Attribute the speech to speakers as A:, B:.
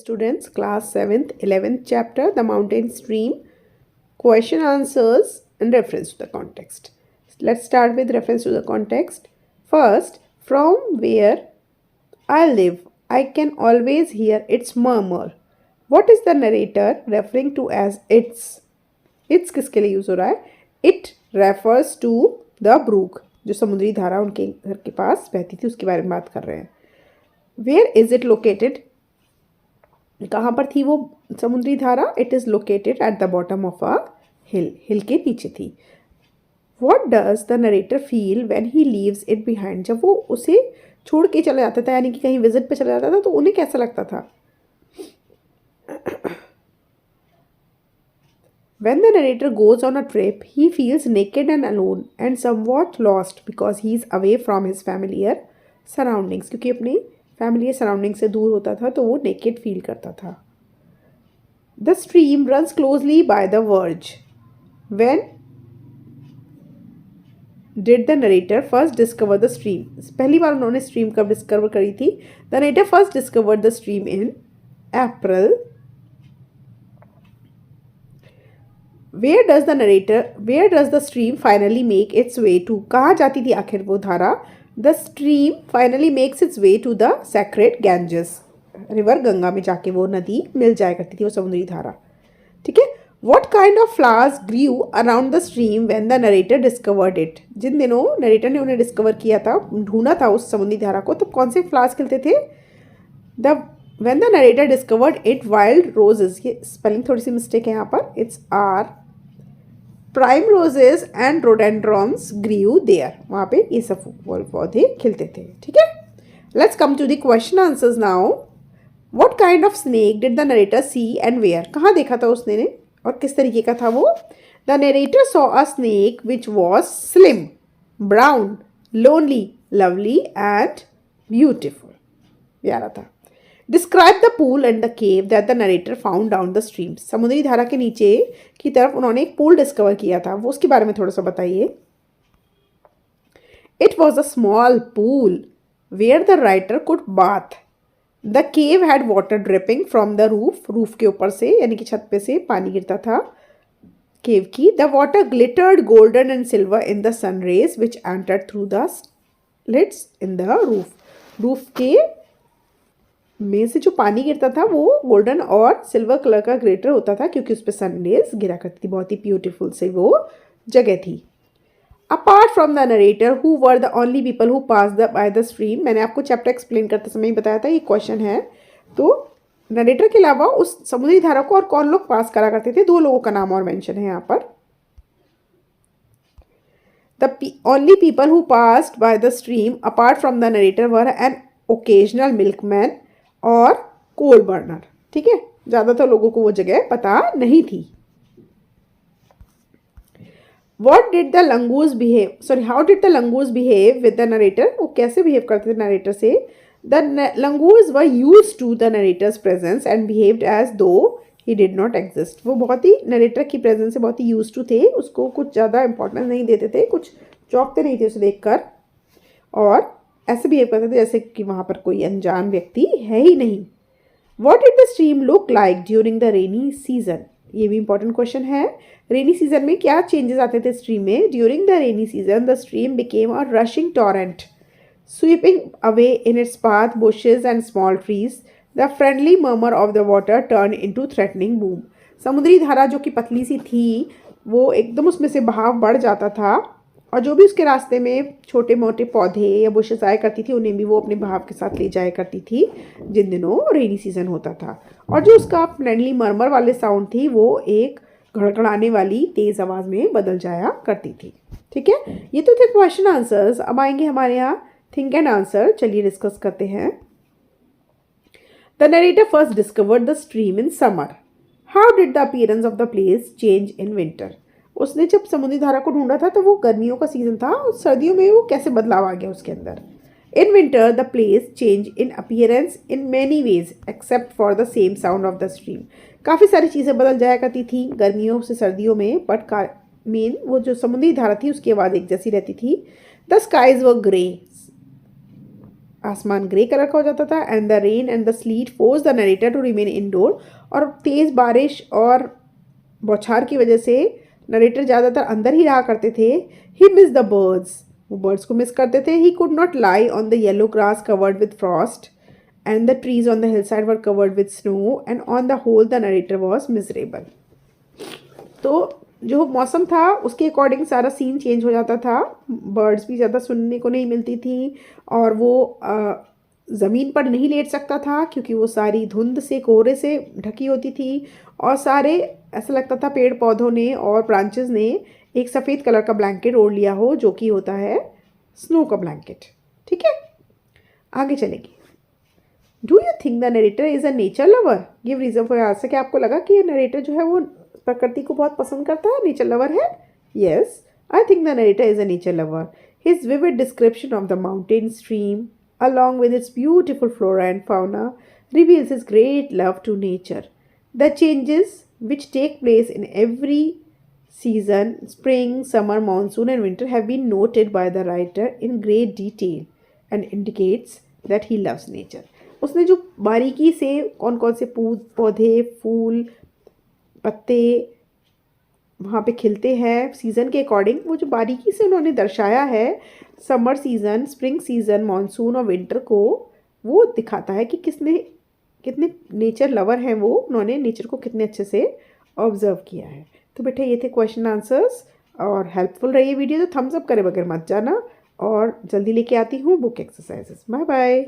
A: students, class 7th, 11th chapter, The Mountain Stream, question answers and reference to the context. Let's start with reference to the context. First, from where I live, I can always hear its murmur. What is the narrator referring to as its? It's किसके लिए use हो रहा है? It refers to the brook, जो समुद्री धारा उनके घर के पास बहती थी उसके बारे में बात कर रहे हैं. Where is it located? कहाँ पर थी वो समुद्री धारा? It is located at the bottom of a hill. हिल के नीचे थी. What does the narrator feel when he leaves it behind? जब वो उसे छोड़ के चला जाता था, यानी कि कहीं विजिट पे चला जाता था, तो उन्हें कैसा लगता था? When the narrator goes on a trip, he feels naked and alone and somewhat lost because he is away from his familiar surroundings. क्योंकि अपने familiar surroundings से दूर होता था तो वो naked feel करता था. The stream runs closely by the verge. When did the narrator first discover the stream? पहली बार उन्होंने stream कब discover करी थी? The narrator first discovered the stream in April. Where does the stream finally make its way to? कहाँ जाती थी आखिर वो धारा? The stream finally makes its way to the sacred Ganges. River Ganga में जाके वो नदी मिल जाया करती थी, वो समुद्री धारा. ठीक है. What kind of flowers grew around the stream when the narrator discovered it? जिन दिनों नरेटर ने उन्हें डिस्कवर किया था, ढूंढा था उस समुद्री धारा को, तो कौन से फ्लावर्स खिलते थे? When the narrator discovered it, wild roses. ये स्पेलिंग थोड़ी सी मिस्टेक है यहाँ पर. It's R. Prime roses and rhododendrons grew there. वहाँ पे ये सब पौधे खिलते थे. ठीक है. Let's come to the question answers now. What kind of snake did the narrator see and where? कहाँ देखा था उसने ने और किस तरीके का था वो? The narrator saw a snake which was slim, brown, lonely, lovely and beautiful. प्यारा था. Describe the pool and the cave that the narrator found down the stream. समुद्री धारा के नीचे की तरफ उन्होंने एक पूल डिस्कवर किया था, वो उसके बारे में थोड़ा सा बताइए. It was a small pool where the writer could bath. The cave had water dripping from the roof. Roof के ऊपर से यानी कि छत पे से पानी गिरता था केव की. The water glittered golden and silver in the sun rays which entered through the slits in the roof. Roof के में से जो पानी गिरता था वो गोल्डन और सिल्वर कलर का ग्लिटर होता था क्योंकि उस पर सन रेज गिरा करती थी. बहुत ही ब्यूटीफुल से वो जगह थी. Apart from the narrator who were the only people who pass the by the stream. मैंने आपको चैप्टर एक्सप्लेन करते समय ही बताया था, ये क्वेश्चन है. तो नरेटर के अलावा उस समुद्री धारा को और कौन लोग पास करा करते थे? 2 लोगों का नाम और मेंशन है यहाँ पर. The only people who passed by the stream apart from the narrator were N occasional milkman और कोल बर्नर. ठीक है. ज़्यादातर लोगों को वो जगह पता नहीं थी. What did the langoose behave? Sorry, how did the langoose behave with the narrator? वो कैसे बिहेव करते थे नरेटर से? The langoose were used to the narrator's presence and behaved as though he did not exist. वो बहुत ही narrator की presence से बहुत ही यूज टू थे, उसको कुछ ज़्यादा इंपॉर्टेंस नहीं देते थे, कुछ चौंकते नहीं थे उसे देखकर और ऐसे बिहेव करते थे जैसे कि वहाँ पर कोई अनजान व्यक्ति है ही नहीं. What did the stream look like during the rainy season? ये भी इंपॉर्टेंट क्वेश्चन है. रेनी सीजन में क्या चेंजेस आते थे स्ट्रीम में? During the rainy season the stream became a rushing torrent sweeping away in its path bushes and small trees. The friendly murmur of the water turn into threatening boom. समुद्री धारा जो कि पतली सी थी वो एकदम उसमें से बहाव बढ़ जाता था और जो भी उसके रास्ते में छोटे मोटे पौधे या बुशेस आया करती थी उन्हें भी वो अपने बहाव के साथ ले जाया करती थी जिन दिनों रेनी सीजन होता था. और जो उसका फ्रेंडली मरमर वाले साउंड थी वो एक घड़घड़ाने वाली तेज़ आवाज़ में बदल जाया करती थी. ठीक है. ये तो थे क्वेश्चन आंसर्स. अब आएंगे हमारे यहाँ थिंक एंड आंसर. चलिए डिस्कस करते हैं. The narrator first discovered the stream in summer. How did the appearance of the place change in winter. उसने जब समुद्री धारा को ढूंढा था तो वो गर्मियों का सीजन था और सर्दियों में वो कैसे बदलाव आ गया उसके अंदर. In winter the place change in appearance in many ways except for the same sound of the stream. काफ़ी सारी चीज़ें बदल जाया करती थी गर्मियों से सर्दियों में, बट मेन वो जो समुद्री धारा थी उसकी आवाज़ एक जैसी रहती थी. The skies were grey. आसमान ग्रे कलर का हो जाता था, and the rain and the sleet force the narrator to remain indoor, और तेज़ बारिश और बौछार की वजह से नरेटर ज़्यादातर अंदर ही रहा करते थे. ही मिस द बर्ड्स, वो बर्ड्स को मिस करते थे. He could not lie on the yellow grass covered with frost, and the trees on the hillside were covered with snow, and on the whole the narrator was miserable. तो जो मौसम था उसके according सारा scene change हो जाता था. Birds भी ज़्यादा सुनने को नहीं मिलती थी, और वो ज़मीन पर नहीं लेट सकता था क्योंकि वो सारी धुंध से, कोहरे से ढकी होती थी, और सारे ऐसा लगता था पेड़ पौधों ने और ब्रांचेस ने एक सफ़ेद कलर का ब्लैंकेट ओढ़ लिया हो, जो कि होता है स्नो का ब्लैंकेट. ठीक है, आगे चलेंगे. Do you think the narrator is a nature lover? Give reason for your answer. क्या आपको लगा कि ये नरेटर जो है वो प्रकृति को बहुत पसंद करता है, नेचर लवर है? Yes, I think the narrator is a nature lover. His vivid description of the mountain stream along with its beautiful flora and fauna reveals his great love to nature. The changes which take place in every season, spring, summer, monsoon and winter, have been noted by the writer in great detail and indicates that he loves nature. उसने जो बारीकी से कौन कौन से पौधे, फूल, पत्ते वहाँ पे खिलते हैं सीज़न के अकॉर्डिंग, वो जो बारीकी से उन्होंने दर्शाया है summer season, spring season, monsoon और विंटर को, वो दिखाता है कि कितने नेचर लवर हैं वो, उन्होंने नेचर को कितने अच्छे से ऑब्जर्व किया है. तो बेटा ये थे क्वेश्चन आंसर्स, और हेल्पफुल रही वीडियो तो थम्स अप करे बगैर मत जाना, और जल्दी लेके आती हूँ बुक एक्सरसाइजेस. Bye bye.